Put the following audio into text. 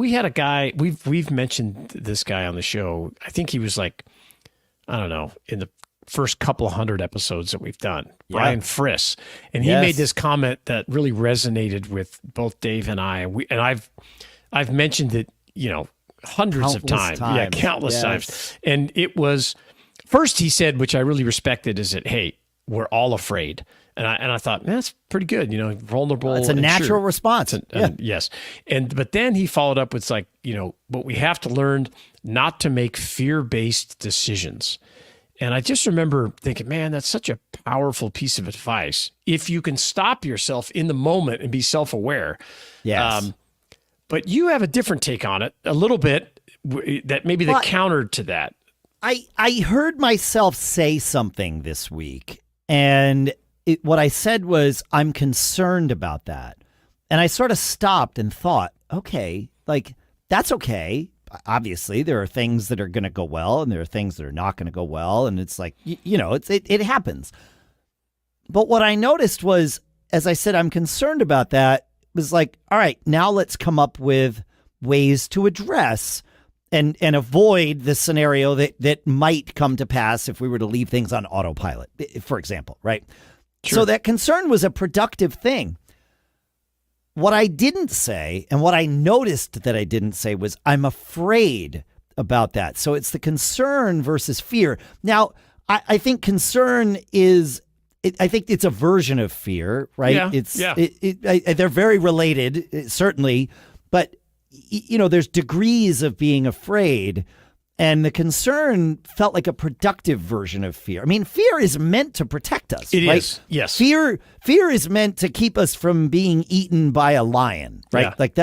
We had a guy, we've mentioned this guy on the show. I think he was like, I don't know, in the first couple of hundred episodes that we've done, Brian Frisk. And he made this comment that really resonated with both Dave and I. And I've mentioned it, hundreds of times. Yeah, countless times. And it was, first he said, which I really respected, is that, hey, we're all afraid. And I thought, man, that's pretty good, vulnerable. It's a natural response. Yes. But then he followed up with like, but we have to learn not to make fear-based decisions. And I just remember thinking, man, that's such a powerful piece of advice. If you can stop yourself in the moment and be self-aware. Yes. But you have a different take on it a little bit that maybe the counter to that. I heard myself say something this week, and what I said was, I'm concerned about that. And I sort of stopped and thought, okay, like, that's okay. Obviously, there are things that are going to go well, and there are things that are not going to go well. And it's like, it happens. But what I noticed was, as I said, I'm concerned about that, was like, all right, now let's come up with ways to address and avoid the scenario that might come to pass if we were to leave things on autopilot, for example, right? Sure. So that concern was a productive thing. What I didn't say, and what I noticed that I didn't say, was I'm afraid about that. So it's the concern versus fear. Now, I think concern is, I think it's a version of fear, right? They're very related, certainly, but there's degrees of being afraid. And the concern felt like a productive version of fear. I mean, fear is meant to protect us. It right? is, yes. Fear is meant to keep us from being eaten by a lion, right? Yeah. Like